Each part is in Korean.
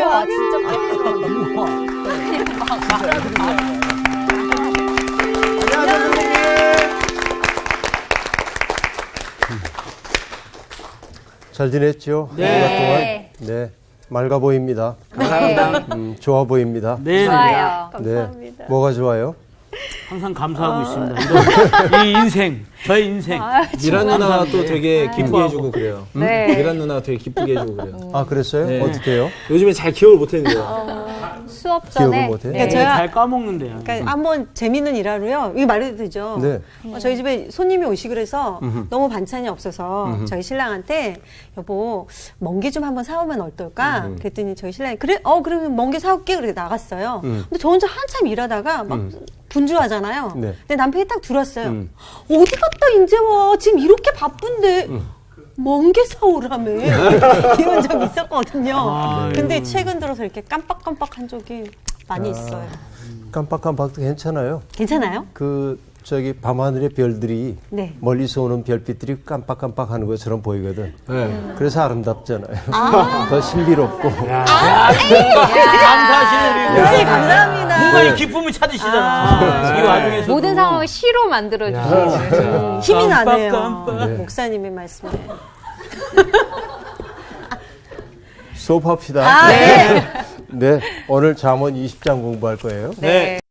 우와, 진짜 빨리 들어간다. 안녕하세요, 선생님. 잘 지냈죠? 네. 네. 맑아 보입니다. 감사합니다. 좋아 보입니다. 네, 좋아요. 감사합니다. 네. 뭐가 좋아요? 항상 감사하고 있습니다. 이 인생, 저의 인생. 미란 누나가 또 되게 기쁘게 해주고 그래요. 네. 미란 누나가 되게 기쁘게 해주고 그래요. 아, 그랬어요? 네. 어떻게요? 요즘에 잘 기억을 못했는데요. 수업 기억을 전에 못해? 네, 제가- 잘 까먹는데요. 그러니까 한번 재밌는 일화로요. 이거 말해도 되죠? 네. 저희 집에 손님이 오시고 그래서 너무 반찬이 없어서 저희 신랑한테 여보 멍게 좀 한번 사오면 어떨까? 그랬더니 저희 신랑이 그래? 그러면 멍게 사올게. 그렇게 나갔어요. 근데 저 혼자 한참 일하다가 막 분주하잖아요. 네. 근데 남편이 딱 들어왔어요. 어디 갔다 이제 와? 지금 이렇게 바쁜데. 멍게 사오라며 이런 적 있었거든요. 근데 최근 들어서 이렇게 깜빡깜빡한 적이 많이 있어요. 깜빡깜빡도 괜찮아요. 괜찮아요? 밤하늘의 별들이 네. 멀리서 오는 별빛들이 깜빡깜빡 하는 것처럼 보이거든. 네. 그래서 아름답잖아요. 더 신비롭고. 감사하시는 우리. 선생님 감사합니다. 뭔가 이 기쁨을 찾으시잖아. 이 와중에서. 모든 상황을 시로 만들어주시고. 힘이 나네요. 깜빡깜빡. 목사님의 말씀에. 수업합시다. 네. 네. 오늘 잠언 20장 공부할 거예요. 네.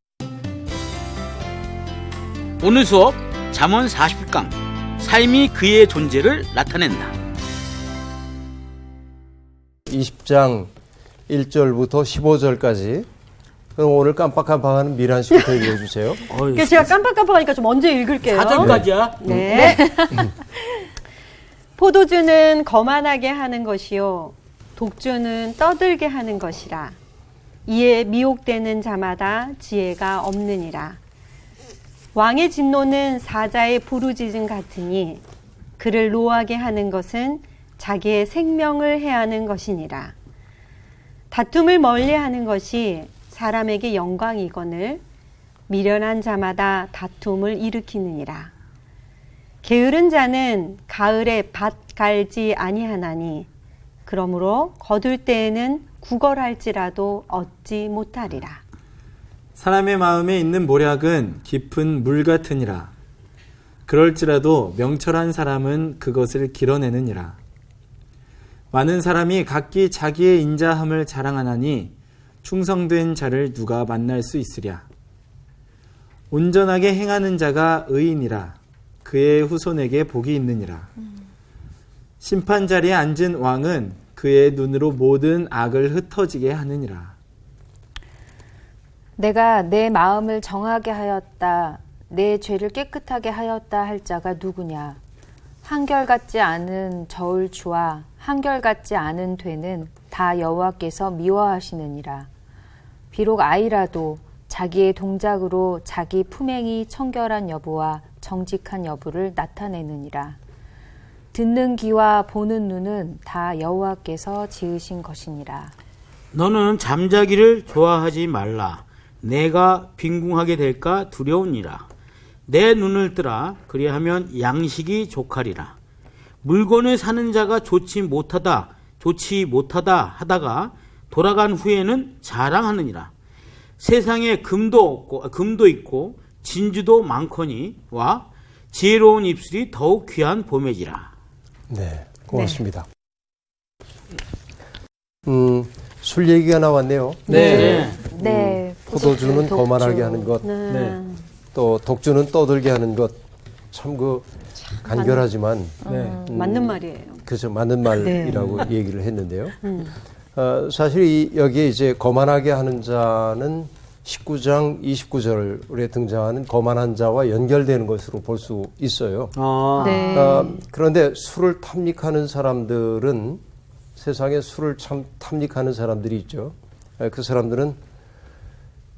오늘 수업 잠언 40강. 삶이 그의 존재를 나타낸다. 20장 1절부터 15절까지. 그럼 오늘 깜빡깜빡하는 미란 씨부터 얘기해 주세요. 그러니까 제가 깜빡깜빡하니까 좀 먼저 읽을게요. 4절까지야. 네. 포도주는 거만하게 하는 것이요 독주는 떠들게 하는 것이라. 이에 미혹되는 자마다 지혜가 없느니라. 왕의 진노는 사자의 부르짖음 같으니 그를 노하게 하는 것은 자기의 생명을 해하는 것이니라. 다툼을 멀리하는 것이 사람에게 영광이거늘 미련한 자마다 다툼을 일으키느니라. 게으른 자는 가을에 밭 갈지 아니하나니 그러므로 거둘 때에는 구걸할지라도 얻지 못하리라. 사람의 마음에 있는 모략은 깊은 물 같으니라. 그럴지라도 명철한 사람은 그것을 길어내느니라. 많은 사람이 각기 자기의 인자함을 자랑하나니 충성된 자를 누가 만날 수 있으랴. 온전하게 행하는 자가 의인이라. 그의 후손에게 복이 있느니라. 심판 자리에 앉은 왕은 그의 눈으로 모든 악을 흩어지게 하느니라. 내가 내 마음을 정하게 하였다. 내 죄를 깨끗하게 하였다 할 자가 누구냐. 한결같지 않은 저울추와 한결같지 않은 되는 다 여호와께서 미워하시느니라. 비록 아이라도 자기의 동작으로 자기 품행이 청결한 여부와 정직한 여부를 나타내느니라. 듣는 귀와 보는 눈은 다 여호와께서 지으신 것이니라. 너는 잠자기를 좋아하지 말라. 내가 빈궁하게 될까 두려우니라. 내 눈을 뜨라. 그리하면 양식이 족하리라. 물건을 사는 자가 좋지 못하다 하다가 돌아간 후에는 자랑하느니라. 세상에 금도 있고 진주도 많거니와 지혜로운 입술이 더욱 귀한 보매지라. 네. 고맙습니다. 술 얘기가 나왔네요. 네. 네. 포도주는 거만하게 하는 것, 네. 또 독주는 떠들게 하는 것. 참 간결하지만 맞는 말이에요. 그래서 맞는 말이라고 얘기를 했는데요. 사실 여기에 이제 거만하게 하는 자는 19장 29절에 등장하는 거만한 자와 연결되는 것으로 볼 수 있어요. 네. 그런데 술을 탐닉하는 사람들은 세상에 술을 참 탐닉하는 사람들이 있죠. 그 사람들은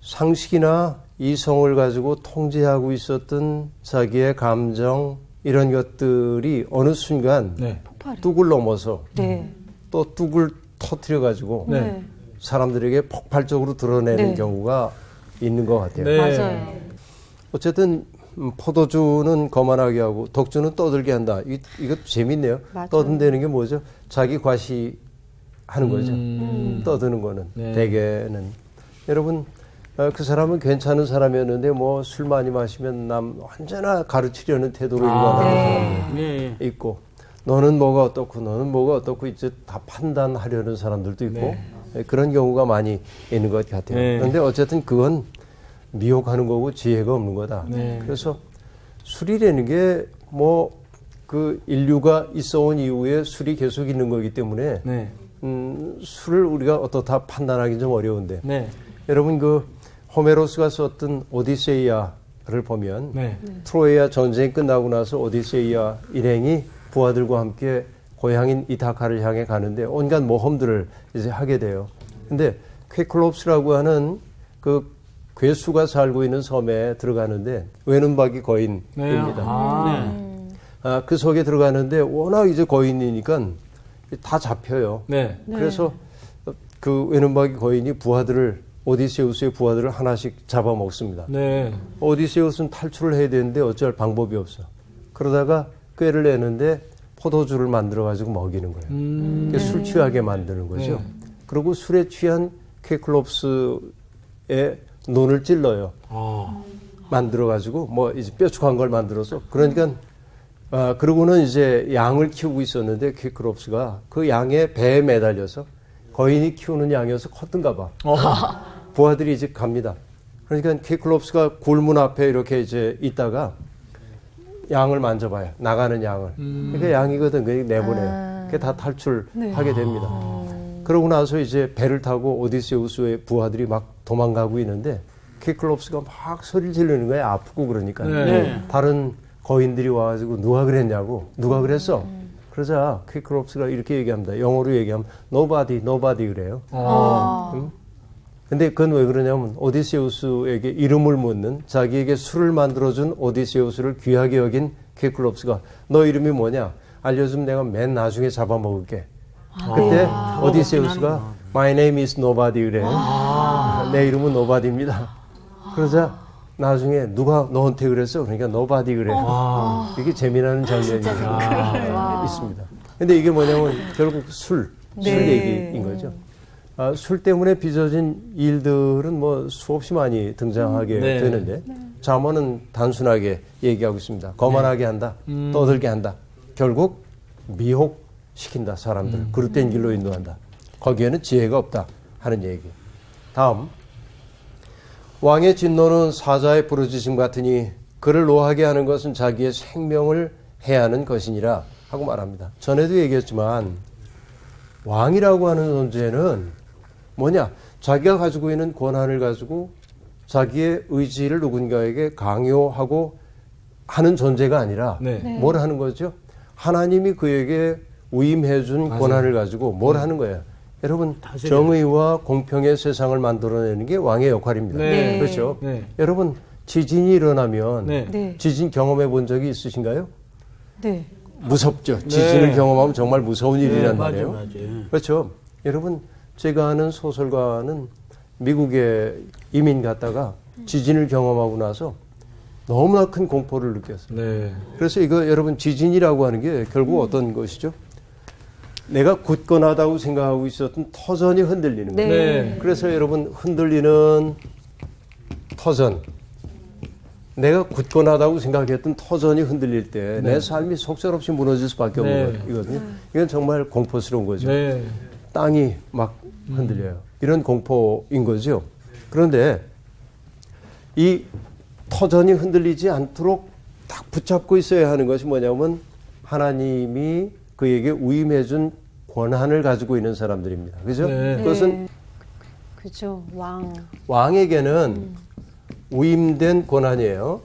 상식이나 이성을 가지고 통제하고 있었던 자기의 감정 이런 것들이 어느 순간 네. 뚝을 넘어서 네. 또 뚝을 터뜨려 가지고 네. 사람들에게 폭발적으로 드러내는 네. 경우가 있는 것 같아요. 네. 맞아요. 어쨌든 포도주는 거만하게 하고 독주는 떠들게 한다. 이것도 재밌네요. 맞아요. 떠든다는 게 뭐죠? 자기 과시 하는 거죠. 떠드는 거는 네. 대개는 여러분 그 사람은 괜찮은 사람이었는데 뭐 술 많이 마시면 남 언제나 가르치려는 태도로 일관하는 사람도 네. 있고 너는 뭐가 어떻고 너는 뭐가 어떻고 이제 다 판단하려는 사람들도 있고 그런 경우가 많이 있는 것 같아요. 네. 그런데 어쨌든 그건 미혹하는 거고 지혜가 없는 거다. 네. 그래서 술이라는 게 뭐 그 인류가 있어온 이후에 술이 계속 있는 거기 때문에 네. 술을 우리가 어떻다 판단하기 좀 어려운데 네. 여러분 그 호메로스가 썼던 오디세이아를 보면 네. 트로이아 전쟁이 끝나고 나서 오디세이아 일행이 부하들과 함께 고향인 이타카를 향해 가는데 온갖 모험들을 이제 하게 돼요. 근데 퀘클롭스라고 하는 그 괴수가 살고 있는 섬에 들어가는데 외눈박이 거인입니다. 그 속에 들어가는데 워낙 이제 거인이니까 다 잡혀요. 네. 그래서 그 외눈박이 거인이 부하들을 오디세우스의 부하들을 하나씩 잡아먹습니다. 네. 오디세우스는 탈출을 해야 되는데 어쩔 방법이 없어. 그러다가 꾀를 내는데 포도주를 만들어가지고 먹이는 거예요. 그게 술 취하게 만드는 거죠. 네. 그리고 술에 취한 퀘클롭스의 눈을 찔러요. 만들어가지고 뭐 이제 뾰족한 걸 만들어서 그러니까 그러고는 이제 양을 키우고 있었는데 퀘클롭스가 그 양의 배에 매달려서 거인이 키우는 양이어서 컸던가 봐. 부하들이 이제 갑니다. 그러니까 퀘클롭스가 굴문 앞에 이렇게 이제 있다가 양을 만져봐요. 나가는 양을. 그러니까 양이거든. 그냥 내보내요. 그게 다 탈출하게 됩니다. 그러고 나서 이제 배를 타고 오디세우스의 부하들이 막 도망가고 있는데 퀘클롭스가 막 소리를 지르는 거예요. 아프고 그러니까. 네. 다른 거인들이 와가지고 누가 그랬냐고. 누가 그랬어? 그러자 퀘클롭스가 이렇게 얘기합니다. 영어로 얘기하면 nobody 그래요. 근데 그건 왜 그러냐면 오디세우스에게 이름을 묻는 자기에게 술을 만들어준 오디세우스를 귀하게 여긴 퀘클롭스가 너 이름이 뭐냐? 알려주면 내가 맨 나중에 잡아먹을게. 그때 오디세우스가 My name is nobody 그래요. 내 이름은 nobody입니다. 그러자 나중에 누가 너한테 그랬어? 그러니까 nobody 그래. 이게 재미나는 장면이 있습니다. 근데 이게 뭐냐면 결국 술 얘기인 거죠. 술 때문에 빚어진 일들은 뭐 수없이 많이 등장하게 되는데 잠언은 단순하게 얘기하고 있습니다. 거만하게 한다, 떠들게 한다. 결국 미혹시킨다, 사람들. 그릇된 길로 인도한다. 거기에는 지혜가 없다 하는 얘기. 다음, 왕의 진노는 사자의 부르짖음 같으니 그를 노하게 하는 것은 자기의 생명을 해하는 것이니라 하고 말합니다. 전에도 얘기했지만 왕이라고 하는 존재는 뭐냐? 자기가 가지고 있는 권한을 가지고 자기의 의지를 누군가에게 강요하고 하는 존재가 아니라 뭘 하는 거죠? 하나님이 그에게 위임해준 권한을 가지고 뭘 하는 거예요? 여러분, 정의와 공평의 세상을 만들어내는 게 왕의 역할입니다. 그렇죠? 여러분, 지진이 일어나면 지진 경험해 본 적이 있으신가요? 네. 무섭죠. 지진을 경험하면 정말 무서운 일이란 말이에요. 맞아요. 그렇죠. 여러분, 제가 아는 소설가는 미국에 이민 갔다가 지진을 경험하고 나서 너무나 큰 공포를 느꼈어요. 그래서 이거 여러분 지진이라고 하는 게 결국 어떤 것이죠? 내가 굳건하다고 생각하고 있었던 터전이 흔들리는 거예요. 그래서 여러분 흔들리는 터전, 내가 굳건하다고 생각했던 터전이 흔들릴 때 내 삶이 속절없이 무너질 수밖에 없는 거거든요. 이건 정말 공포스러운 거죠. 땅이 막 흔들려요. 이런 공포인 거죠. 그런데 이 터전이 흔들리지 않도록 딱 붙잡고 있어야 하는 것이 뭐냐면 하나님이 그에게 위임해준 권한을 가지고 있는 사람들입니다. 그죠? 그것은 그죠. 왕에게는 위임된 권한이에요.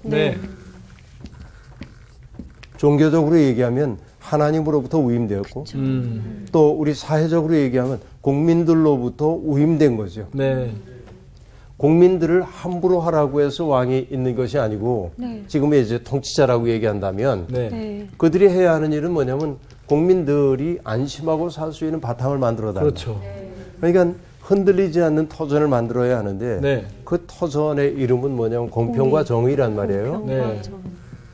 종교적으로 얘기하면 하나님으로부터 위임되었고 또 우리 사회적으로 얘기하면 국민들로부터 위임된 거죠. 국민들을 함부로 하라고 해서 왕이 있는 것이 아니고 지금의 이제 통치자라고 얘기한다면 그들이 해야 하는 일은 뭐냐면 국민들이 안심하고 살 수 있는 바탕을 만들어 달라. 그러니까 흔들리지 않는 터전을 만들어야 하는데 그 터전의 이름은 뭐냐면 공평과 정의란 말이에요.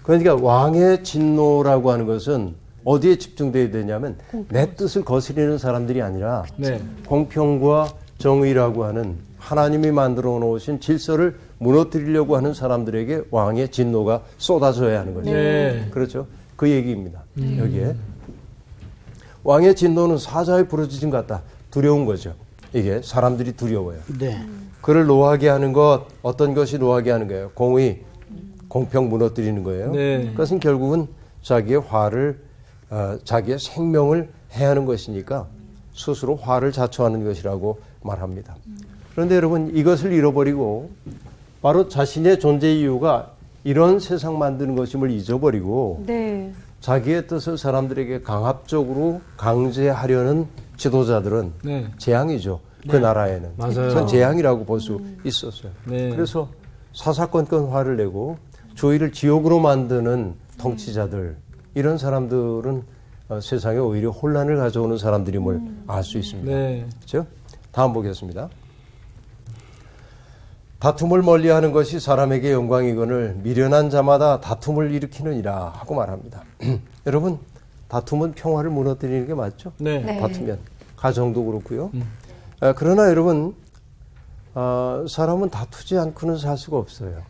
그러니까 왕의 진노라고 하는 것은 어디에 집중돼야 되냐면 내 뜻을 거스리는 사람들이 아니라 네. 공평과 정의라고 하는 하나님이 만들어 놓으신 질서를 무너뜨리려고 하는 사람들에게 왕의 진노가 쏟아져야 하는 거죠. 네. 그렇죠. 그 얘기입니다. 여기에 왕의 진노는 사자의 부르짖음 같다. 두려운 거죠. 이게 사람들이 두려워요. 네. 그를 노하게 하는 것, 어떤 것이 노하게 하는 거예요? 공의, 공평 무너뜨리는 거예요. 네. 그것은 결국은 자기의 화를, 자기의 생명을 해하는 것이니까 스스로 화를 자초하는 것이라고 말합니다. 그런데 여러분, 이것을 잃어버리고 바로 자신의 존재 이유가 이런 세상 만드는 것임을 잊어버리고 네. 자기의 뜻을 사람들에게 강압적으로 강제하려는 지도자들은 네. 재앙이죠. 그 나라에는. 맞아요. 전 재앙이라고 볼 수 있었어요. 네. 그래서 사사건건 화를 내고 조의를 지옥으로 만드는 통치자들, 이런 사람들은 세상에 오히려 혼란을 가져오는 사람들임을 알 수 있습니다. 네. 그렇죠? 다음 보겠습니다. 다툼을 멀리하는 것이 사람에게 영광이거늘 미련한 자마다 다툼을 일으키느니라 하고 말합니다. 여러분, 다툼은 평화를 무너뜨리는 게 맞죠? 네. 네. 다투면 가정도 그렇고요. 그러나 여러분, 사람은 다투지 않고는 살 수가 없어요.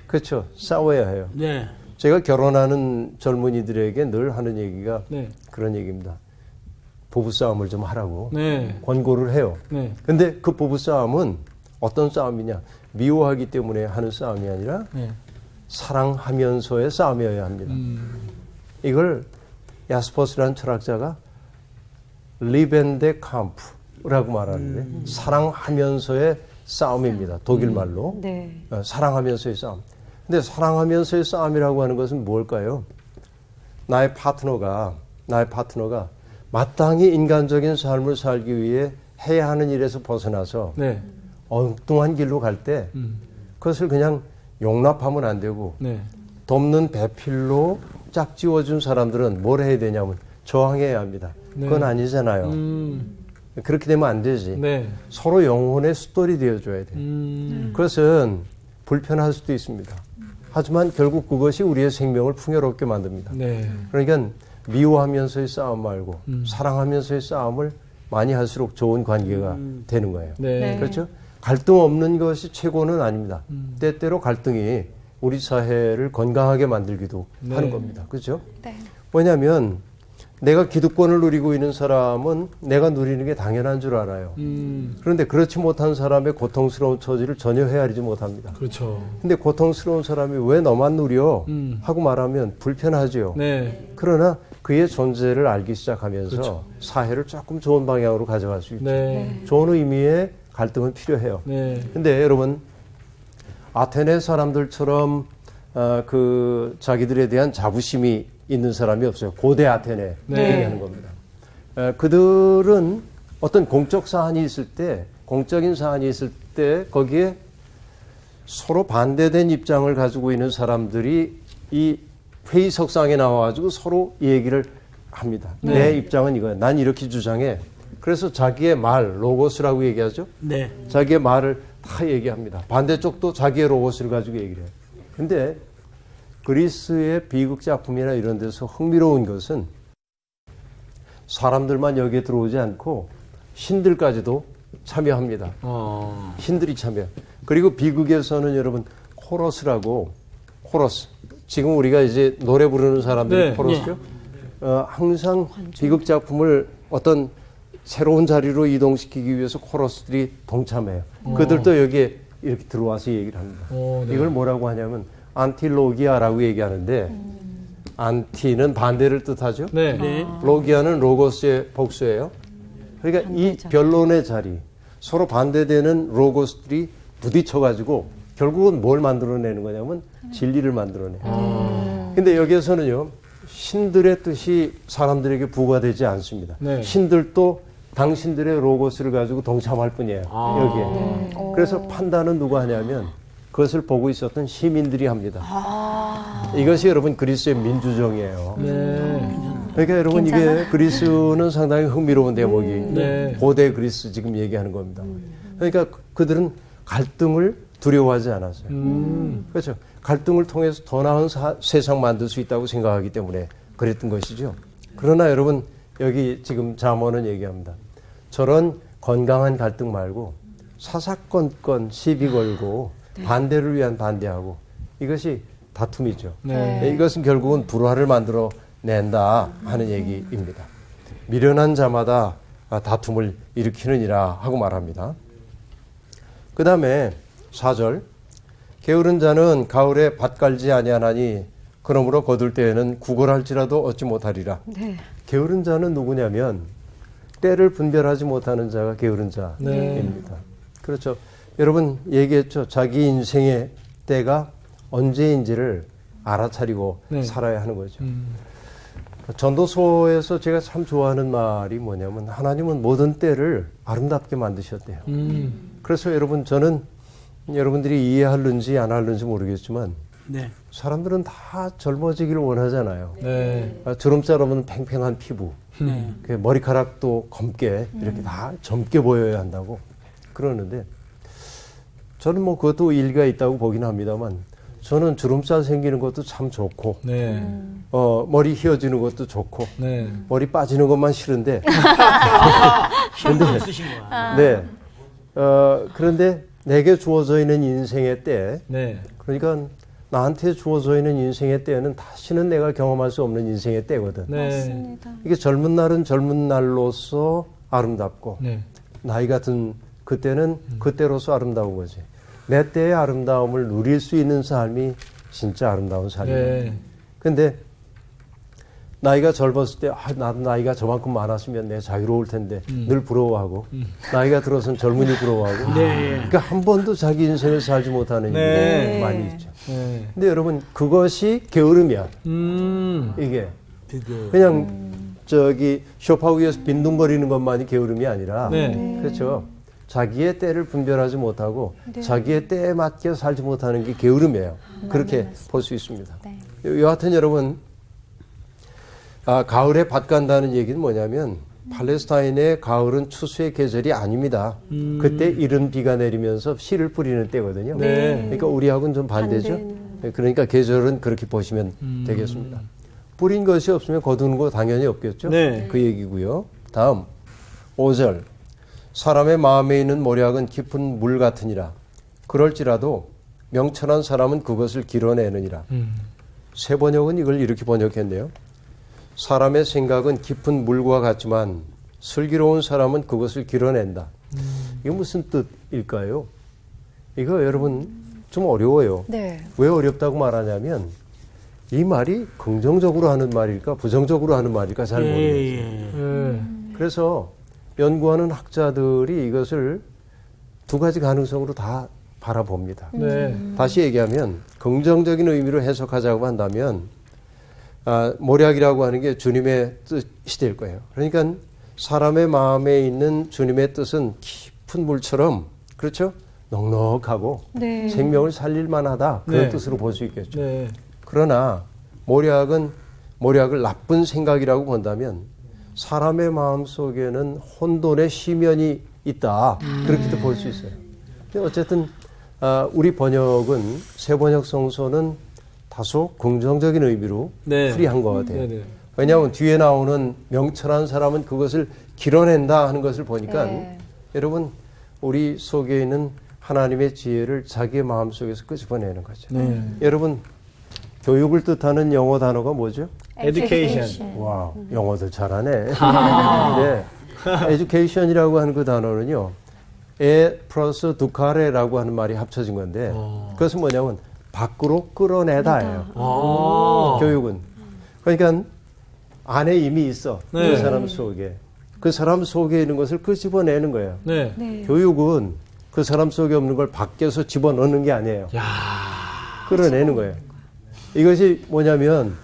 그렇죠? 싸워야 해요. 네. 제가 결혼하는 젊은이들에게 늘 하는 얘기가 네. 그런 얘기입니다. 부부싸움을 좀 하라고 네. 권고를 해요. 네. 근데 그 부부싸움은 어떤 싸움이냐? 미워하기 때문에 하는 싸움이 아니라 네. 사랑하면서의 싸움이어야 합니다. 이걸 야스퍼스라는 철학자가 리벤데 캄프라고 말하는데 사랑하면서의 싸움입니다. 독일 말로. 네. 사랑하면서의 싸움. 근데 사랑하면서의 싸움이라고 하는 것은 뭘까요? 나의 파트너가 마땅히 인간적인 삶을 살기 위해 해야 하는 일에서 벗어나서 네. 엉뚱한 길로 갈 때 그것을 그냥 용납하면 안 되고 네. 덮는 배필로 짝지워준 사람들은 뭘 해야 되냐면 저항해야 합니다. 네. 그건 아니잖아요. 그렇게 되면 안 되지. 네. 서로 영혼의 숫돌이 되어줘야 돼요. 그것은 불편할 수도 있습니다. 하지만 결국 그것이 우리의 생명을 풍요롭게 만듭니다. 네. 그러니까 미워하면서의 싸움 말고 사랑하면서의 싸움을 많이 할수록 좋은 관계가 되는 거예요. 네. 네. 그렇죠? 갈등 없는 것이 최고는 아닙니다. 때때로 갈등이 우리 사회를 건강하게 만들기도 네. 하는 겁니다. 그렇죠? 네. 왜냐하면 내가 기득권을 누리고 있는 사람은 내가 누리는 게 당연한 줄 알아요. 그런데 그렇지 못한 사람의 고통스러운 처지를 전혀 헤아리지 못합니다. 그렇죠. 근데 고통스러운 사람이 왜 너만 누려? 하고 말하면 불편하죠. 네. 그러나 그의 존재를 알기 시작하면서 그렇죠. 사회를 조금 좋은 방향으로 가져갈 수 있죠. 네. 좋은 의미의 갈등은 필요해요. 네. 근데 여러분, 아테네 사람들처럼 그 자기들에 대한 자부심이 있는 사람이 없어요. 고대 아테네 네. 얘기하는 겁니다. 그들은 어떤 공적 사안이 있을 때, 공적인 사안이 있을 때 거기에 서로 반대된 입장을 가지고 있는 사람들이 이 회의석상에 나와가지고 서로 이 얘기를 합니다. 네. 내 입장은 이거야. 난 이렇게 주장해. 그래서 자기의 말, 로고스라고 얘기하죠. 네. 자기의 말을 다 얘기합니다. 반대쪽도 자기의 로고스를 가지고 얘기를 해요. 근데 그리스의 비극 작품이나 이런 데서 흥미로운 것은 사람들만 여기에 들어오지 않고 신들까지도 참여합니다. 신들이 참여. 그리고 비극에서는 여러분 코러스라고, 코러스. 지금 우리가 이제 노래 부르는 사람들이 네. 코러스죠. 항상 비극 작품을 어떤 새로운 자리로 이동시키기 위해서 코러스들이 동참해요. 그들도 여기에 이렇게 들어와서 얘기를 합니다. 네. 이걸 뭐라고 하냐면 안티로기아라고 얘기하는데 안티는 반대를 뜻하죠. 네. 네. 로기아는 로고스의 복수예요. 그러니까 이 변론의 자리, 서로 반대되는 로고스들이 부딪혀가지고 결국은 뭘 만들어내는 거냐면 진리를 만들어내요. 근데 여기에서는요, 신들의 뜻이 사람들에게 부과되지 않습니다. 네. 신들도 당신들의 로고스를 가지고 동참할 뿐이에요. 여기에. 그래서 판단은 누가 하냐면 그것을 보고 있었던 시민들이 합니다. 이것이 여러분 그리스의 민주정이에요. 네. 그러니까 여러분 이게 그리스는 상당히 흥미로운 대목이 네. 고대 그리스 지금 얘기하는 겁니다. 그러니까 그들은 갈등을 두려워하지 않았어요. 그렇죠. 갈등을 통해서 더 나은 세상 만들 수 있다고 생각하기 때문에 그랬던 것이죠. 그러나 여러분 여기 지금 잠언은 얘기합니다. 저런 건강한 갈등 말고 사사건건 시비 걸고 반대를 위한 반대하고 이것이 다툼이죠. 네. 이것은 결국은 불화를 만들어 낸다 하는 얘기입니다. 미련한 자마다 다툼을 일으키느니라 하고 말합니다. 그 다음에 4절 게으른 자는 가을에 밭 갈지 아니하나니 그러므로 거둘 때에는 구걸할지라도 얻지 못하리라. 네. 게으른 자는 누구냐면 때를 분별하지 못하는 자가 게으른 자입니다. 네. 그렇죠. 여러분 얘기했죠. 자기 인생의 때가 언제인지를 알아차리고 네. 살아야 하는 거죠. 전도서에서 제가 참 좋아하는 말이 뭐냐면 하나님은 모든 때를 아름답게 만드셨대요. 그래서 여러분 저는 여러분들이 이해할는지 안 할는지 모르겠지만 네. 사람들은 다 젊어지기를 원하잖아요. 네. 주름살 없는 팽팽한 피부, 그 머리카락도 검게 이렇게 다 젊게 보여야 한다고 그러는데 저는 뭐 그것도 일리가 있다고 보긴 합니다만 저는 주름살 생기는 것도 참 좋고 네. 머리 휘어지는 것도 좋고 네. 머리 빠지는 것만 싫은데 힘을 쓰신 거야. 네. 그런데 내게 주어져 있는 인생의 때 네. 그러니까 나한테 주어져 있는 인생의 때는 다시는 내가 경험할 수 없는 인생의 때거든. 네. 맞습니다. 이게 젊은 날은 젊은 날로서 아름답고 네. 나이가 든 그때는 그때로서 아름다운 거지. 내 때의 아름다움을 누릴 수 있는 삶이 진짜 아름다운 삶이에요. 네. 근데 나이가 젊었을 때 나도 나이가 저만큼 많았으면 내가 자유로울 텐데 늘 부러워하고 나이가 들어서는 젊은이 부러워하고 네. 그러니까 한 번도 자기 인생을 살지 못하는 네. 일이 많이 있죠. 네. 근데 여러분 그것이 게으름이야. 이게 그냥 저기 소파 위에서 빈둥거리는 것만이 게으름이 아니라 네. 그렇죠. 자기의 때를 분별하지 못하고 자기의 때에 맞게 살지 못하는 게 게으름이에요. 그렇게 볼 수 있습니다. 네. 여하튼 여러분 가을에 밭 간다는 얘기는 뭐냐면 팔레스타인의 가을은 추수의 계절이 아닙니다. 그때 이른 비가 내리면서 씨를 뿌리는 때거든요. 네. 그러니까 우리하고는 좀 반대죠. 반대는. 그러니까 계절은 그렇게 보시면 되겠습니다. 뿌린 것이 없으면 거두는 거 당연히 없겠죠. 네. 그 얘기고요. 다음 5절 사람의 마음에 있는 모략은 깊은 물 같으니라. 그럴지라도 명철한 사람은 그것을 길어내느니라. 새 번역은 이걸 이렇게 번역했네요. 사람의 생각은 깊은 물과 같지만 슬기로운 사람은 그것을 길어낸다. 이게 무슨 뜻일까요? 이거 여러분 좀 어려워요. 네. 왜 어렵다고 말하냐면 이 말이 긍정적으로 하는 말일까 부정적으로 하는 말일까 잘 모르겠어요. 그래서 연구하는 학자들이 이것을 두 가지 가능성으로 다 바라봅니다. 네. 다시 얘기하면 긍정적인 의미로 해석하자고 한다면 모략이라고 하는 게 주님의 뜻이 될 거예요. 그러니까 사람의 마음에 있는 주님의 뜻은 깊은 물처럼 그렇죠? 넉넉하고 네. 생명을 살릴 만하다 그런 네. 뜻으로 볼 수 있겠죠. 네. 그러나 모략을 나쁜 생각이라고 본다면 사람의 마음 속에는 혼돈의 시면이 있다 그렇게도 볼 수 있어요. 근데 어쨌든 우리 번역은 새 번역 성서는 다소 긍정적인 의미로 네. 풀이한 것 같아요. 네, 네. 왜냐하면 뒤에 나오는 명철한 사람은 그것을 길어낸다 하는 것을 보니까 네. 여러분 우리 속에 있는 하나님의 지혜를 자기의 마음속에서 끄집어내는 거죠. 네. 여러분 교육을 뜻하는 영어 단어가 뭐죠? Education. 와, 영어도 잘하네. 네. education이라고 하는 그 단어는요. 에 플러스 두카레라고 하는 말이 합쳐진 건데 그것은 뭐냐면 밖으로 끌어내다예요. 교육은. 그러니까 안에 이미 있어. 네. 그 사람 속에. 그 사람 속에 있는 것을 끄집어내는 거예요. 네. 네. 교육은 그 사람 속에 없는 걸 밖에서 집어넣는 게 아니에요. 끌어내는 거예요. 이것이 뭐냐면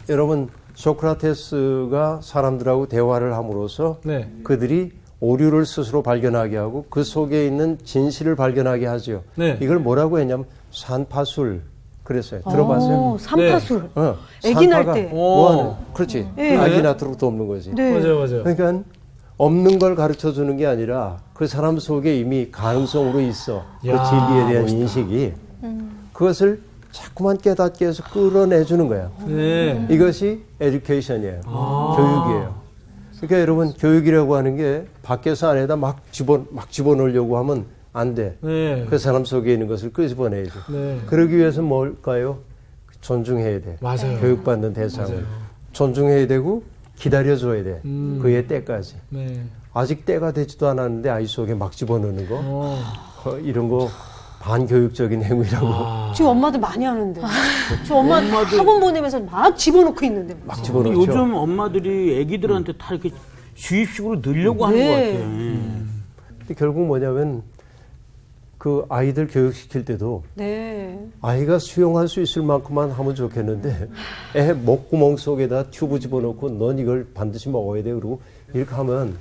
여러분 소크라테스가 사람들하고 대화를 함으로써 네. 그들이 오류를 스스로 발견하게 하고 그 속에 있는 진실을 발견하게 하죠. 네. 이걸 뭐라고 했냐면 산파술 그랬어요. 들어봤어요? 산파술. 네. 애기 날 산파가 때. 뭐하는? 그렇지. 네. 아기 낳도록도 없는 거지. 네. 맞아요, 맞아요. 그러니까 없는 걸 가르쳐 주는 게 아니라 그 사람 속에 이미 가능성으로 있어. 그 야, 진리에 대한 멋있다. 인식이. 그것을 자꾸만 깨닫게 해서 끌어내주는 거예요. 네. 이것이 에듀케이션이에요. 교육이에요. 그러니까 여러분 교육이라고 하는 게 밖에서 안에다 막 집어넣으려고 하면 안 돼. 네. 그 사람 속에 있는 것을 끄집어내야죠. 네. 그러기 위해서 뭘까요? 존중해야 돼. 맞아요. 교육받는 대상을. 맞아요. 존중해야 되고 기다려줘야 돼. 음. 그의 때까지. 네. 아직 때가 되지도 않았는데 아이 속에 막 집어넣는 거. 어. 이런 거 반교육적인 행위라고. 지금 엄마들 많이 하는데. 저 엄마 학원 보내면서 막 집어넣고 있는데. 막 집어넣죠. 요즘 엄마들이 애기들한테 다 이렇게 주입식으로 넣으려고 하는 것 네. 같아요. 근데 결국 뭐냐면 그 아이들 교육시킬 때도 네. 아이가 수용할 수 있을 만큼만 하면 좋겠는데 애 목구멍 속에다 튜브 집어넣고 넌 이걸 반드시 먹어야 돼 그러고 이렇게 하면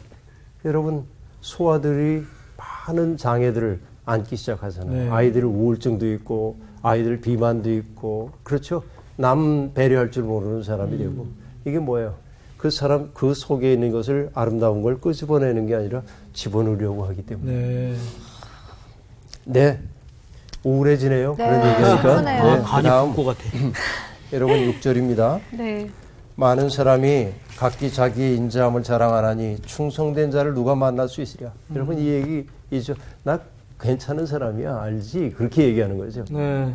여러분 소아들이 많은 장애들을 안기 시작하잖아요. 네. 아이들 우울증도 있고 아이들 비만도 있고 그렇죠. 남 배려할 줄 모르는 사람이 되고 이게 뭐예요? 그 사람 그 속에 있는 것을 아름다운 걸 끄집어내는 게 아니라 집어넣으려고 하기 때문에 네 우울해지네요. 네, 그런 얘기하니까 슬프네요. 아, 간이 그다음 붓고 같아. 여러분 6절입니다. 네. 많은 사람이 각기 자기의 인자함을 자랑하나니 충성된 자를 누가 만날 수 있으랴. 여러분 이 얘기이죠. 나 괜찮은 사람이야 알지? 그렇게 얘기하는 거죠. 네.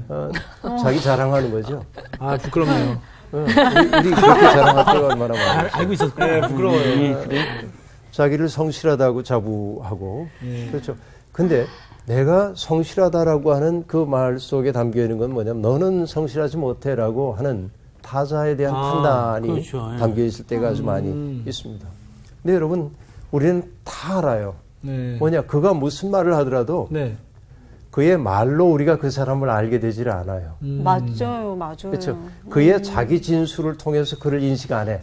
자기 자랑하는 거죠. 아, 부끄럽네요. 우리 그렇게 자랑할 때가 얼마나 많아요. 알고 있었구나. 네, 부끄러워요. 그래. 자기를 성실하다고 자부하고 네. 그렇죠. 근데 내가 성실하다라고 하는 그 말 속에 담겨 있는 건 뭐냐면 너는 성실하지 못해라고 하는 타자에 대한 판단이 그렇죠. 예. 담겨 있을 때가 아주 많이 있습니다. 근데 여러분 우리는 다 알아요. 네. 뭐냐 그가 무슨 말을 하더라도 네. 그의 말로 우리가 그 사람을 알게 되질 않아요. 맞아요. 맞아요. 그렇죠. 그의 자기 진술을 통해서 그를 인식 안 해.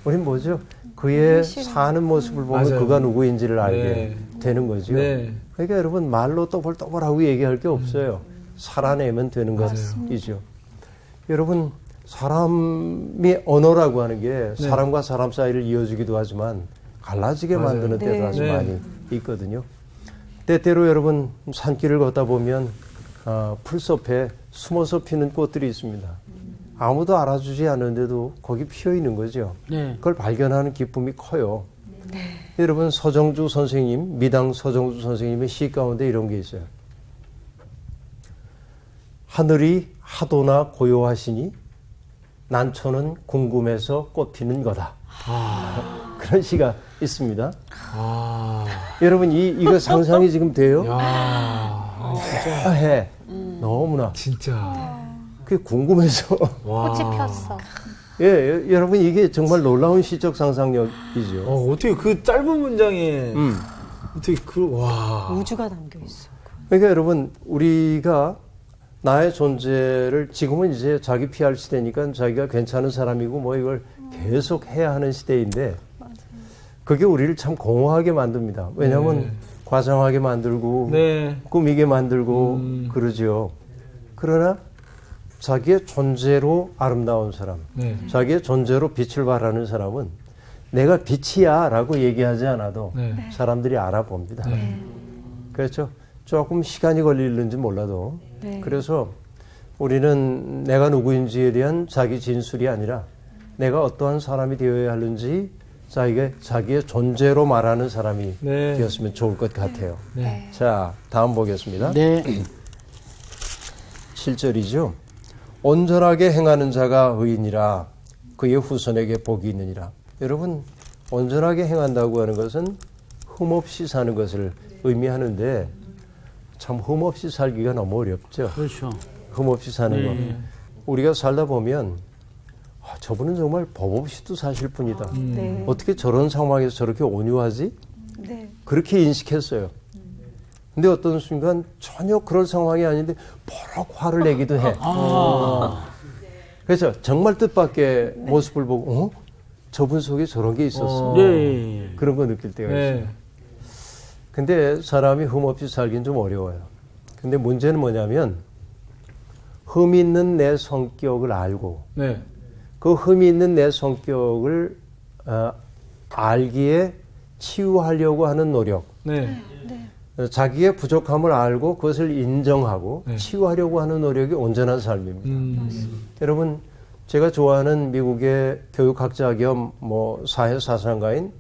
우린 뭐죠? 그의 사는 모습을 보면 맞아요. 그가 누구인지를 알게 네. 되는 거죠. 네. 그러니까 여러분 말로 떠벌떠벌하고 얘기할 게 없어요. 살아내면 되는 것이죠. 여러분 사람의 언어라고 하는 게 사람과 사람 사이를 이어주기도 하지만 갈라지게 맞아요. 만드는 때도 네. 아주 네. 많이 있거든요. 때때로 여러분 산길을 걷다 보면 풀숲에 숨어서 피는 꽃들이 있습니다. 아무도 알아주지 않는데도 거기 피어 있는 거죠. 네. 그걸 발견하는 기쁨이 커요. 여러분 서정주 선생님, 미당 서정주 선생님의 시 가운데 이런 게 있어요. 하늘이 하도나 고요하시니 난초는 궁금해서 꽃피는 거다. 그런 시가 있습니다. 아. 여러분 이거 상상이 지금 돼요? 야. 해 너무나 진짜. 그게 궁금해서 와. 꽃이 폈어. 예, 여러분 이게 정말 놀라운 시적 상상력이죠. 어떻게 그 짧은 문장에 음. 어떻게 와. 우주가 담겨 있어. 그러니까 여러분 우리가 나의 존재를 지금은 이제 자기 PR 시대니까 자기가 괜찮은 사람이고 뭐 이걸 계속 해야 하는 시대인데 그게 우리를 참 공허하게 만듭니다. 왜냐하면 네. 과장하게 만들고 네. 꾸미게 만들고 그러죠. 그러나 자기의 존재로 아름다운 사람, 네. 자기의 존재로 빛을 발하는 사람은 내가 빛이야 라고 얘기하지 않아도 네. 사람들이 알아봅니다. 네. 그렇죠. 조금 시간이 걸리는지 몰라도 네. 그래서 우리는 내가 누구인지에 대한 자기 진술이 아니라 내가 어떠한 사람이 되어야 하는지 자기의 존재로 말하는 사람이 네. 되었으면 좋을 것 같아요. 네. 자, 다음 보겠습니다. 네. 7절이죠. 온전하게 행하는 자가 의인이라 그의 후손에게 복이 있느니라. 여러분 온전하게 행한다고 하는 것은 흠없이 사는 것을 의미하는데 참 흠없이 살기가 너무 어렵죠. 그렇죠. 흠없이 사는 거. 우리가 살다 보면 저분은 정말 법 없이도 사실 뿐이다. 네. 어떻게 저런 상황에서 저렇게 온유하지? 네. 그렇게 인식했어요. 근데 어떤 순간 전혀 그럴 상황이 아닌데 버럭 화를 내기도 해. 그래서 정말 뜻밖의 모습을 보고 저분 속에 저런 게 있었어. 네. 그런 거 느낄 때가 있어요. 네. 근데 사람이 흠없이 살긴 좀 어려워요. 근데 문제는 뭐냐면 흠 있는 내 성격을 알고 네. 그 흠이 있는 내 성격을 알기에 치유하려고 하는 노력. 네. 자기의 부족함을 알고 그것을 인정하고 네. 치유하려고 하는 노력이 온전한 삶입니다. 여러분, 제가 좋아하는 미국의 교육학자 겸 뭐 사회사상가인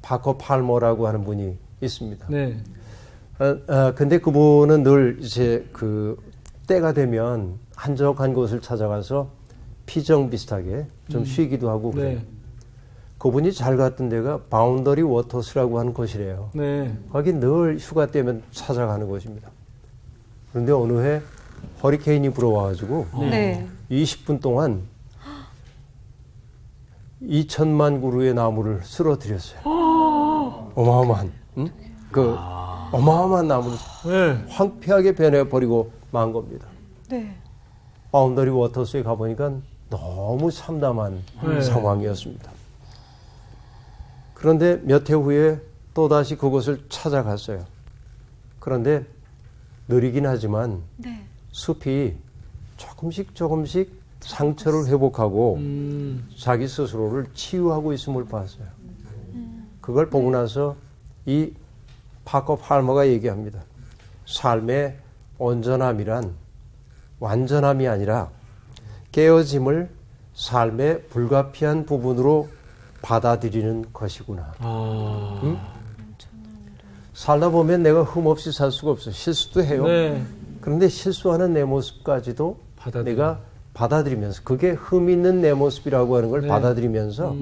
파커 팔머라고 하는 분이 있습니다. 네. 근데 그분은 늘 이제 그 때가 되면 한적한 곳을 찾아가서 피정 비슷하게 좀 쉬기도 하고 그래요. 네. 그분이 잘 갔던 데가 바운더리 워터스라고 하는 곳이래요. 네. 거기 늘 휴가 때면 찾아가는 곳입니다. 그런데 어느 해 허리케인이 불어와가지고 네. 20분 동안 2천만 그루의 나무를 쓰러뜨렸어요. 어마어마한, 응? 그 어마어마한 나무를 네. 황폐하게 변해버리고 만 겁니다. 네. 바운더리 워터스에 가보니까 너무 참담한 네. 상황이었습니다. 그런데 몇 해 후에 또다시 그곳을 찾아갔어요. 그런데 느리긴 하지만 네. 숲이 조금씩 상처를 회복하고 자기 스스로를 치유하고 있음을 봤어요. 그걸 보고 나서 이 파커 팔머가 얘기합니다. 삶의 온전함이란 완전함이 아니라 깨어짐을 삶의 불가피한 부분으로 받아들이는 것이구나. 응? 살다 보면 내가 흠없이 살 수가 없어. 실수도 해요. 네. 그런데 실수하는 내 모습까지도 받아들여. 내가 받아들이면서 그게 흠 있는 내 모습이라고 하는 걸 네. 받아들이면서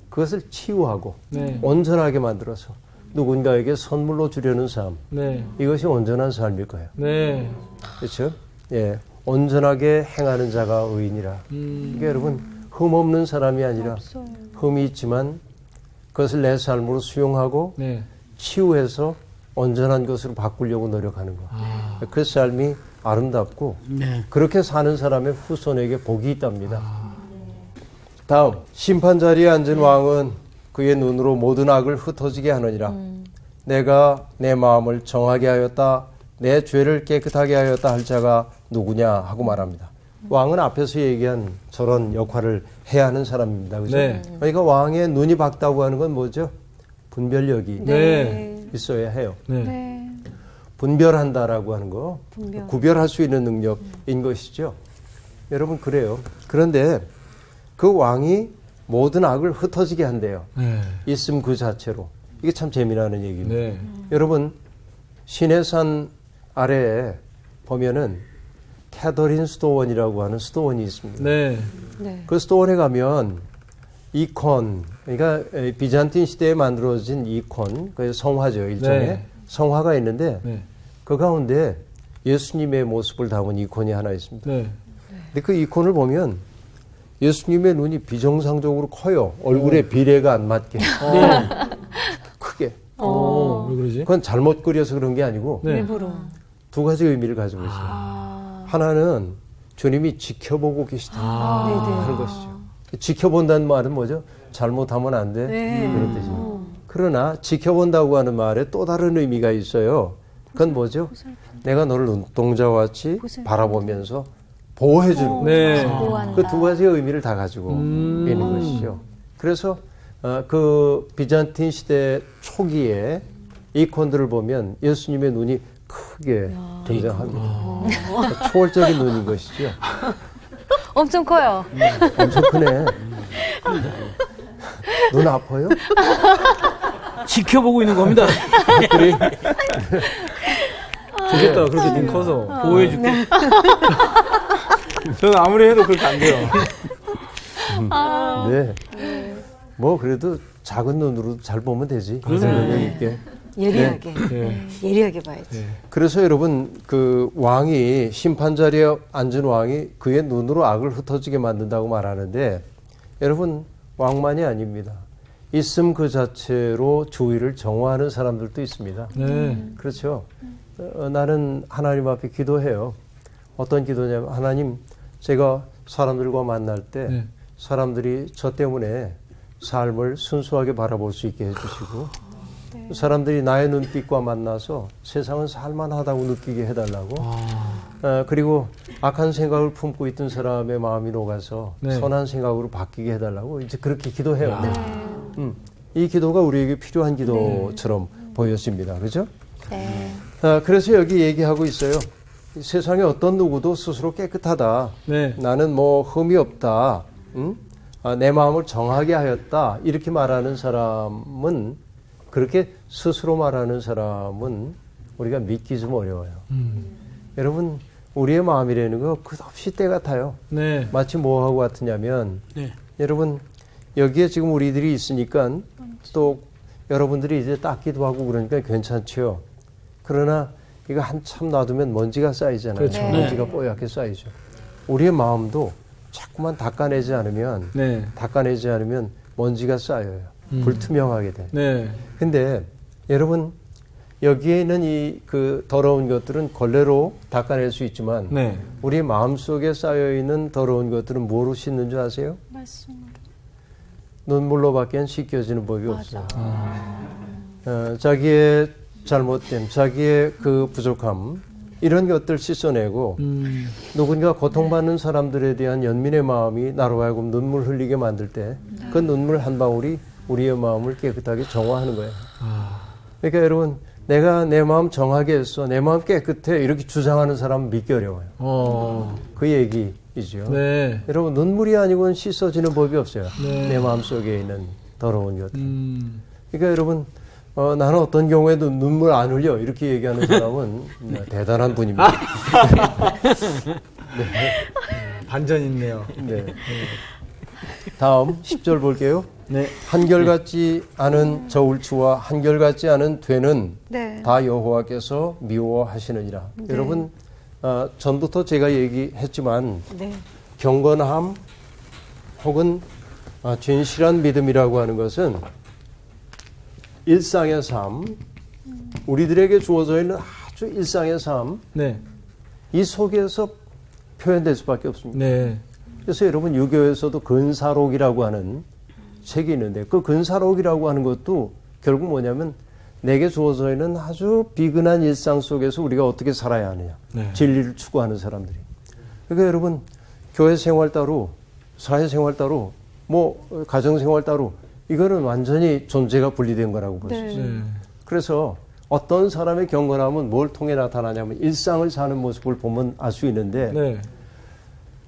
그것을 치유하고 네. 온전하게 만들어서 누군가에게 선물로 주려는 삶. 네. 이것이 온전한 삶일 거예요. 네. 그렇죠? 예. 온전하게 행하는 자가 의인이라. 그러니까 여러분, 흠 없는 사람이 아니라 흠이 있지만 그것을 내 삶으로 수용하고 네. 치유해서 온전한 것으로 바꾸려고 노력하는 것. 그 삶이 아름답고 네. 그렇게 사는 사람의 후손에게 복이 있답니다. 다음, 심판 자리에 앉은 왕은 그의 눈으로 모든 악을 흩어지게 하느니라. 내가 내 마음을 정하게 하였다. 내 죄를 깨끗하게 하였다 할 자가 누구냐 하고 말합니다. 왕은 앞에서 얘기한 저런 역할을 해야 하는 사람입니다. 그죠? 네. 그러니까 왕의 눈이 밝다고 하는 건 뭐죠? 분별력이 네. 있어야 해요. 네. 네. 분별한다라고 하는 거, 분별. 구별할 수 있는 능력인 것이죠. 여러분, 그래요. 그런데 그 왕이 모든 악을 흩어지게 한대요. 네. 있음 그 자체로. 이게 참 재미나는 얘기입니다. 네. 여러분, 시내산 아래에 보면은 캐더린 수도원이라고 하는 수도원이 있습니다. 네. 네. 그 수도원에 가면 이콘, 그러니까 비잔틴 시대에 만들어진 이콘, 그 성화죠, 일종의 네. 성화가 있는데 네. 그 가운데 예수님의 모습을 담은 이콘이 하나 있습니다. 네. 근데 그 이콘을 보면 예수님의 눈이 비정상적으로 커요. 얼굴에 비례가 안 맞게. 크게. 왜 그러지? 그건 잘못 그려서 그런 게 아니고 네. 일부러. 두 가지 의미를 가지고 있어요. 하나는 주님이 지켜보고 계시다 하는 것이죠. 지켜본다는 말은 뭐죠? 잘못하면 안 돼. 네. 그런 뜻이에요. 그러나 지켜본다고 하는 말에 또 다른 의미가 있어요. 그건 뭐죠? 내가 너를 눈동자와 같이 바라보면서 보호해주는 네. 그 두 가지의 의미를 다 가지고 있는 것이죠. 그래서 그 비잔틴 시대 초기에 이콘들을 보면 예수님의 눈이 크게 등장합니다. 초월적인 눈인 것이죠. 엄청 커요. 엄청 크네. 눈 아파요? 지켜보고 있는 겁니다. 그래? 좋겠다. 그렇게 눈 커서. 보호해줄게. 저는 아무리 해도 그렇게 안 돼요. 네. 뭐 그래도 작은 눈으로 잘 보면 되지. 능력 있게. 예리하게. 네. 예리하게 봐야지. 그래서 여러분 그 왕이 심판 자리에 앉은 왕이 그의 눈으로 악을 흩어지게 만든다고 말하는데 여러분 왕만이 아닙니다. 있음 그 자체로 주의를 정화하는 사람들도 있습니다. 네. 그렇죠. 나는 하나님 앞에 기도해요. 어떤 기도냐면 하나님 제가 사람들과 만날 때 네. 사람들이 저 때문에 삶을 순수하게 바라볼 수 있게 해주시고 사람들이 나의 눈빛과 만나서 세상은 살만하다고 느끼게 해달라고 그리고 악한 생각을 품고 있던 사람의 마음이 녹아서 네. 선한 생각으로 바뀌게 해달라고 이제 그렇게 기도해요. 이 기도가 우리에게 필요한 기도처럼 보여집니다. 그렇죠? 네. 그래서 여기 얘기하고 있어요. 이 세상에 어떤 누구도 스스로 깨끗하다. 네. 나는 뭐 흠이 없다. 응? 내 마음을 정하게 하였다. 이렇게 말하는 사람은, 그렇게 스스로 말하는 사람은 우리가 믿기 좀 어려워요. 여러분, 우리의 마음이라는 거 끝없이 때 같아요. 네. 마치 뭐하고 같으냐면, 네. 여러분, 여기에 지금 우리들이 있으니까 또 여러분들이 이제 닦기도 하고 그러니까 괜찮죠. 그러나 이거 한참 놔두면 먼지가 쌓이잖아요. 그렇죠. 네. 먼지가 뽀얗게 쌓이죠. 우리의 마음도 자꾸만 닦아내지 않으면 네. 먼지가 쌓여요. 불투명하게 돼. 네. 근데 여러분, 여기에 있는 이 그 더러운 것들은 걸레로 닦아낼 수 있지만 네. 우리 마음속에 쌓여 있는 더러운 것들은 뭐로 씻는 줄 아세요? 말씀으로. 눈물로밖에 씻겨지는 법이 없어요. 자기의 잘못됨, 자기의 그 부족함, 이런 것들 씻어내고 누군가 고통받는 사람들에 대한 연민의 마음이 나로 하여금 눈물 흘리게 만들 때 그 눈물 한 방울이 우리의 마음을 깨끗하게 정화하는 거예요. 그러니까 여러분, 내가 내 마음 정하게 했어, 내 마음 깨끗해, 이렇게 주장하는 사람은 믿기 어려워요. 그 얘기이죠. 네. 여러분, 눈물이 아니고는 씻어지는 법이 없어요. 네. 내 마음속에 있는 더러운 것들. 그러니까 여러분, 나는 어떤 경우에도 눈물 안 흘려, 이렇게 얘기하는 사람은 대단한 분입니다. 반전 있네요. 네. 다음 10절 볼게요. 네. 한결같지 않은 저울추와 한결같지 않은 되는 네. 다 여호와께서 미워하시느니라. 여러분, 전부터 제가 얘기했지만 네. 경건함 혹은 진실한 믿음이라고 하는 것은 일상의 삶, 우리들에게 주어져 있는 아주 일상의 삶, 네. 이 속에서 표현될 수밖에 없습니다. 네. 그래서 여러분, 유교에서도 근사록이라고 하는 책이 있는데, 그 근사록이라고 하는 것도 결국 뭐냐면 내게 주어져 있는 아주 비근한 일상 속에서 우리가 어떻게 살아야 하느냐. 네. 진리를 추구하는 사람들이. 그러니까 여러분, 교회 생활 따로, 사회 생활 따로, 뭐 가정 생활 따로, 이거는 완전히 존재가 분리된 거라고 볼 수 있어요. 네. 그래서 어떤 사람의 경건함은 뭘 통해 나타나냐면 일상을 사는 모습을 보면 알 수 있는데, 네.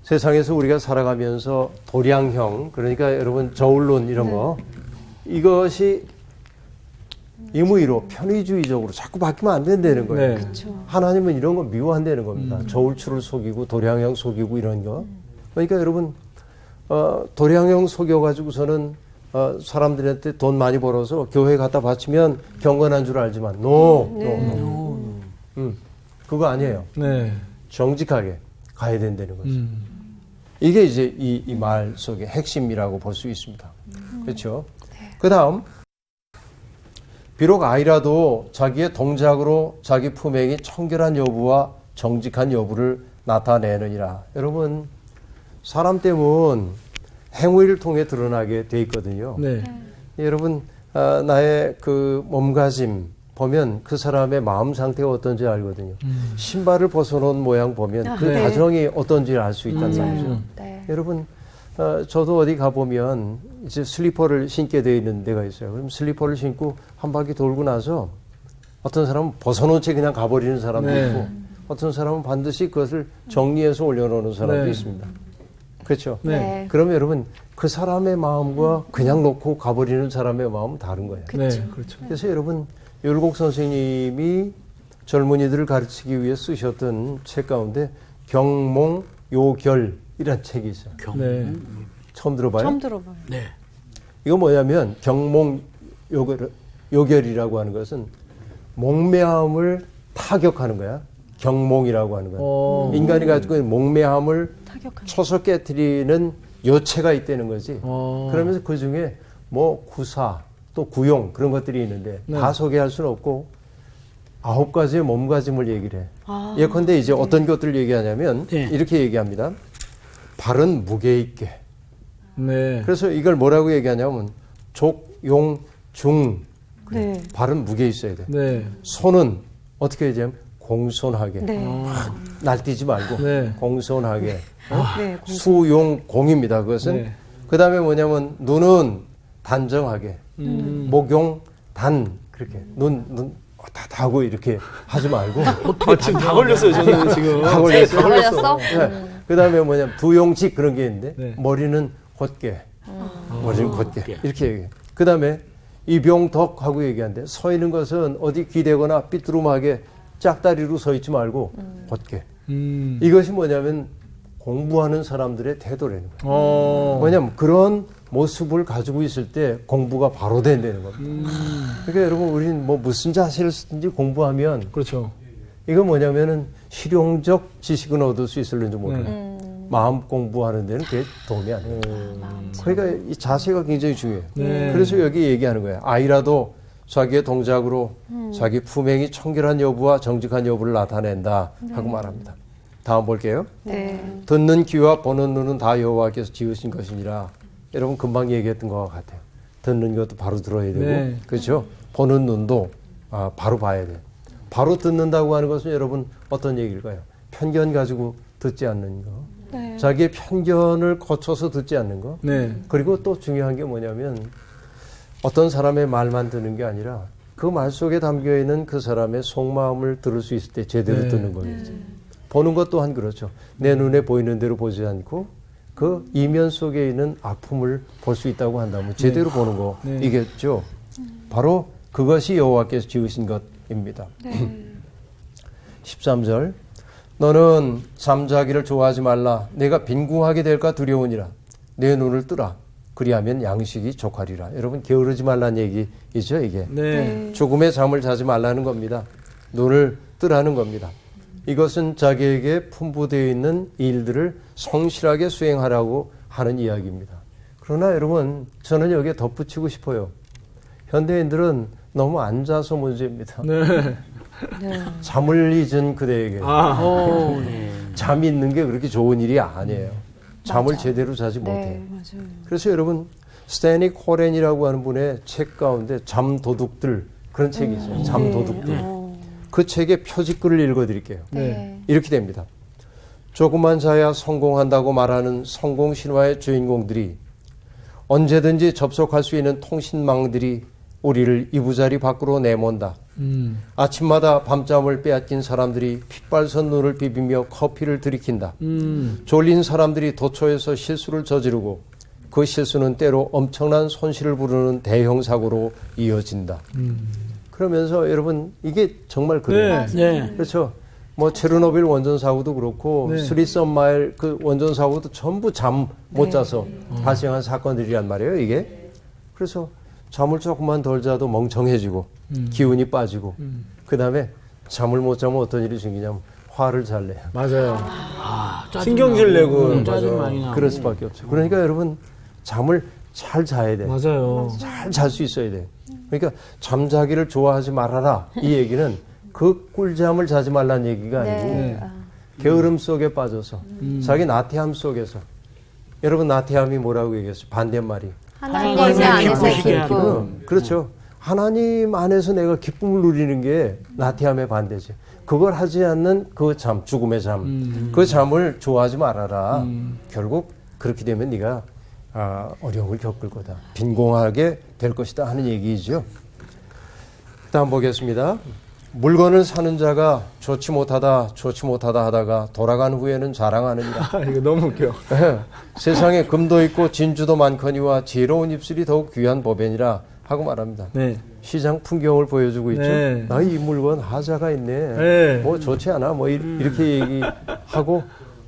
세상에서 우리가 살아가면서 도량형, 그러니까 여러분 저울론 이런 거, 이것이 임의로 편의주의적으로 자꾸 바뀌면 안 된다는 거예요. 네. 하나님은 이런 거 미워한다는 겁니다. 저울추를 속이고 도량형 속이고 이런 거. 그러니까 여러분, 도량형 속여가지고서는 사람들한테 돈 많이 벌어서 교회에 갖다 바치면 경건한 줄 알지만 그거 아니에요. 네. 정직하게 가야 된다는 거죠. 이게 이제 이 말 속의 핵심이라고 볼 수 있습니다. 그렇죠? 그 다음, 비록 아이라도 자기의 동작으로 자기 품행이 청결한 여부와 정직한 여부를 나타내느니라. 여러분, 사람 때문 행위를 통해 드러나게 돼 있거든요. 네. 여러분, 나의 그 몸가짐 보면 그 사람의 마음 상태가 어떤지 알거든요. 신발을 벗어놓은 모양 보면 그 네. 가정이 어떤지 알 수 있단 말이죠. 네. 여러분, 저도 어디 가보면 이제 슬리퍼를 신게 되어 있는 데가 있어요. 그럼 슬리퍼를 신고 한 바퀴 돌고 나서 어떤 사람은 벗어놓은 채 그냥 가버리는 사람도 네. 있고, 어떤 사람은 반드시 그것을 정리해서 올려놓는 사람도 네. 있습니다. 그렇죠? 네. 그러면 여러분, 그 사람의 마음과 그냥 놓고 가버리는 사람의 마음은 다른 거예요. 네. 그렇죠. 그래서 여러분, 율곡 선생님이 젊은이들을 가르치기 위해 쓰셨던 책 가운데 경몽요결이라는 책이 있어요. 네. 처음 들어봐요? 처음 들어봐요. 네. 이거 뭐냐면 경몽요결이라고 하는 것은 목매함을 타격하는 거야. 경몽이라고 하는 거야. 인간이 가지고 있는 목매함을 타격하는. 쳐서 깨뜨리는 요체가 있다는 거지. 어. 그러면서 그 중에 뭐 구사, 또 구용 그런 것들이 있는데 네. 다 소개할 수는 없고 9가지의 몸가짐을 얘기를 해. 예컨대 이제 어떤 것들을 얘기하냐면 네. 이렇게 얘기합니다. 발은 무게 있게. 네. 그래서 이걸 뭐라고 얘기하냐면 족, 용, 중. 네. 발은 무게 있어야 돼. 네. 손은 어떻게 얘기하면 공손하게. 네. 날뛰지 말고 네. 공손하게. 네. 수용 공입니다. 그것은. 네. 그 다음에 뭐냐면 눈은 단정하게. 목용 단 그렇게 눈 다 하고 이렇게 하지 말고 지금 다 걸렸어요. 저는 지금. 다 걸렸어요. 다 걸렸어? 그다음에 뭐냐면 두용직 그런 게 있는데 네. 머리는 곧게 머리는 곧게 이렇게 얘기해. 그다음에 이병덕하고 얘기하는데 서 있는 것은 어디 기대거나 삐뚤음하게 짝다리로 서 있지 말고 곧게. 이것이 뭐냐면 공부하는 사람들의 태도라는 거예요. 뭐냐면 그런 모습을 가지고 있을 때 공부가 바로 된다는 겁니다. 그러니까 여러분 우리는 뭐 무슨 자세를 쓰든지 공부하면 그렇죠. 이거 뭐냐면은 실용적 지식은 얻을 수 있을는지 모르겠어요. 마음 공부하는 데는 그게 도움이 안 돼요. 그러니까 이 자세가 굉장히 중요해요. 네. 그래서 여기 얘기하는 거예요. 아이라도 자기의 동작으로 자기 품행이 청결한 여부와 정직한 여부를 나타낸다 하고 말합니다. 다음 볼게요. 네. 듣는 귀와 보는 눈은 다 여호와께서 지으신 것이니라. 여러분 금방 얘기했던 것 같아요. 듣는 것도 바로 들어야 되고, 네. 그렇죠? 보는 눈도 바로 봐야 돼요. 바로 듣는다고 하는 것은 여러분 어떤 얘기일까요? 편견 가지고 듣지 않는 거, 네. 자기의 편견을 거쳐서 듣지 않는 거. 네. 그리고 또 중요한 게 뭐냐면 어떤 사람의 말만 듣는 게 아니라 그 말 속에 담겨 있는 그 사람의 속마음을 들을 수 있을 때 제대로 네. 듣는 거겠죠. 보는 것 또한 그렇죠. 내 눈에 보이는 대로 보지 않고 그 이면 속에 있는 아픔을 볼 수 있다고 한다면 제대로 보는 거 네. 이겠죠. 바로 그것이 여호와께서 지으신 것입니다. 13절 너는 잠자기를 좋아하지 말라. 내가 빈궁하게 될까 두려우니라. 내 눈을 뜨라. 그리하면 양식이 족하리라. 여러분 게으르지 말라는 얘기이죠 이게. 네. 죽음의 잠을 자지 말라는 겁니다. 눈을 뜨라는 겁니다. 이것은 자기에게 풍부되어 있는 일들을 성실하게 수행하라고 하는 이야기입니다. 그러나 여러분 저는 여기에 덧붙이고 싶어요. 현대인들은 너무 앉아서 문제입니다. 네. 잠을 잊은 그대에게 네. 잠이 있는 게 그렇게 좋은 일이 아니에요. 잠을 제대로 자지 못해요. 맞아요. 그래서 여러분 스탠리 코렌이라고 하는 분의 책 가운데 잠도둑들 그런 책이 있어요. 잠도둑들. 그 책의 표지글을 읽어드릴게요. 네. 이렇게 됩니다. 조금만 자야 성공한다고 말하는 성공 신화의 주인공들이 언제든지 접속할 수 있는 통신망들이 우리를 이부자리 밖으로 내몬다. 아침마다 밤잠을 빼앗긴 사람들이 핏발선 눈을 비비며 커피를 들이킨다. 졸린 사람들이 도처에서 실수를 저지르고 그 실수는 때로 엄청난 손실을 부르는 대형 사고로 이어진다. 그러면서 여러분 이게 정말 그래요. 네. 그렇죠. 뭐 체르노빌 원전 사고도 그렇고 네. 스리썸마일 그 원전 사고도 전부 잠 못 자서 발생한 사건들이란 말이에요. 이게 그래서 잠을 조금만 덜 자도 멍청해지고 기운이 빠지고 그 다음에 잠을 못 자면 어떤 일이 생기냐면 화를 잘 내요. 맞아요. 신경질 내고 짜증 맞아요. 많이 나고. 그럴 수밖에 없죠. 그러니까 여러분 잠을 잘 자야 돼. 맞아요. 잘 잘 수 있어야 돼. 그러니까 잠자기를 좋아하지 말아라. 이 얘기는 그 꿀잠을 자지 말라는 얘기가 아니고 네. 게으름 속에 빠져서 자기 나태함 속에서 여러분 나태함이 뭐라고 얘기했어요? 반대말이. 하나님 안에서의 기쁨. 그렇죠. 하나님 안에서 내가 기쁨을 누리는 게 나태함의 반대지. 그걸 하지 않는 그 잠, 죽음의 잠. 그 잠을 좋아하지 말아라. 결국 그렇게 되면 네가 어려움을 겪을 거다. 빈공하게 될 것이다 하는 얘기이죠. 다음 보겠습니다. 물건을 사는 자가 좋지 못하다 하다가 돌아간 후에는 자랑하느니라. 이거 너무 웃겨. 세상에 금도 있고 진주도 많거니와 지혜로운 입술이 더욱 귀한 법이니라 하고 말합니다. 네. 시장 풍경을 보여주고 있죠. 네. 이 물건 하자가 있네. 네. 뭐 좋지 않아. 뭐 이렇게 얘기하고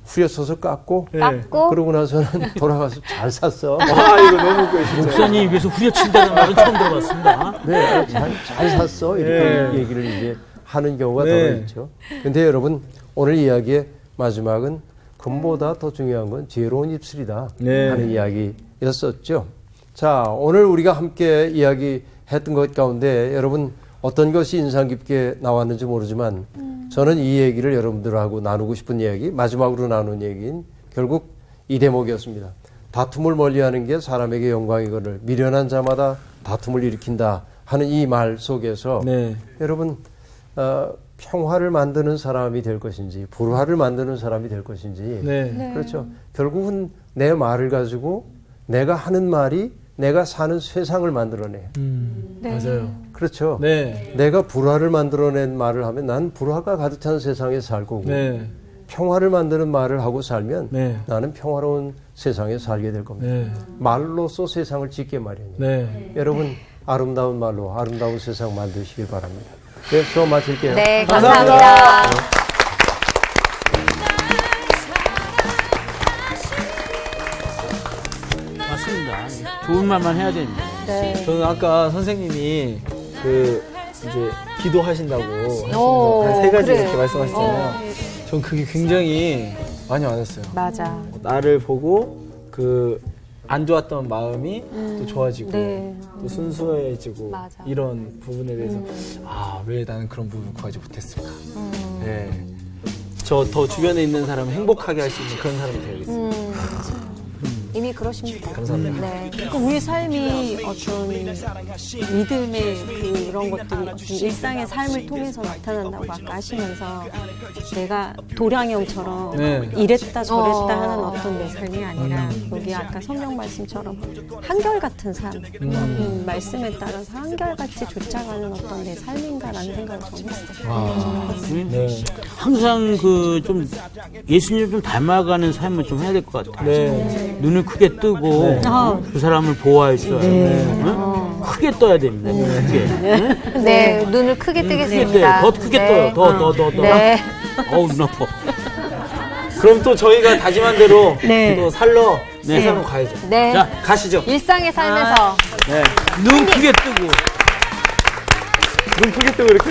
후려쳐서 깎고 깎고 그러고 나서는 돌아가서 잘 샀어. 이거 너무 웃겨. 진짜. 목사님 입에서 후려친다는 말은 처음 들어봤습니다. 네, 잘 샀어. 이렇게 네. 얘기를 이제 하는 경우가 네. 더러 있죠. 근데 여러분, 오늘 이야기의 마지막은 금보다 더 중요한 건 지혜로운 입술이다 네. 하는 이야기였었죠. 자, 오늘 우리가 함께 이야기했던 것 가운데 여러분 어떤 것이 인상 깊게 나왔는지 모르지만 저는 이 얘기를 여러분들하고 나누고 싶은 이야기, 마지막으로 나눈 얘기인 결국 이 대목이었습니다. 다툼을 멀리하는 게 사람에게 영광이거늘 미련한 자마다 다툼을 일으킨다 하는 이 말 속에서 네. 여러분 평화를 만드는 사람이 될 것인지 불화를 만드는 사람이 될 것인지 네. 그렇죠. 결국은 내 말을 가지고 내가 하는 말이 내가 사는 세상을 만들어내. 맞아요. 그렇죠. 네. 내가 불화를 만들어낸 말을 하면 난 불화가 가득 찬 세상에 살 거고 네. 평화를 만드는 말을 하고 살면 네. 나는 평화로운 세상에 살게 될 겁니다. 네. 말로써 세상을 짓게 마련이에요. 네. 여러분 아름다운 말로 아름다운 세상 만드시길 바랍니다. 네, 수업 마칠게요. 네, 감사합니다. 감사합니다. 맞습니다. 좋은 말만 해야 됩니다. 네. 저는 아까 선생님이 그 이제 기도하신다고 오, 한 세 가지 그래. 이렇게 말씀하셨잖아요. 전 그게 굉장히 많이 와닿았어요. 맞아. 나를 보고 그 안 좋았던 마음이 또 좋아지고 네. 또 순수해지고 맞아. 이런 부분에 대해서 아, 왜 나는 그런 부분을 구하지 못했을까. 네. 저 더 주변에 있는 사람을 행복하게 할 수 있는 그런 사람이 되어야겠어요. 이미 그러십니다. 감사합니다. 네. 그러니까 우리 삶이 어떤 믿음의 그런 것들이 어떤 일상의 삶을 통해서 나타난다고 아까 하시면서 내가 도량형처럼 네. 이랬다 저랬다 하는 어떤 내 삶이 아니라 여기 아까 성경 말씀처럼 한결같은 삶 말씀에 따라서 한결같이 쫓아가는 어떤 내 삶인가라는 생각을 좀 했어요. 네. 항상 그 좀 예수님 좀 닮아가는 삶을 좀 해야 될 것 같아요. 네. 눈을 크게 뜨고 그 사람을 보호할 줄 알아요. 응? 크게 떠야 됩니다. 크게. 응? 네, 눈을 크게 크게 뜨겠습니다. 떠요. 더 크게 네. 떠요. 더. 네. 어우, 눈 아파. 그럼 또 저희가 다짐한 대로 네. 또 살러 세상으로 가야죠. 네. 자, 가시죠. 일상의 삶에서 네. 눈 크게 뜨고. 눈 크게 뜨고 이렇게.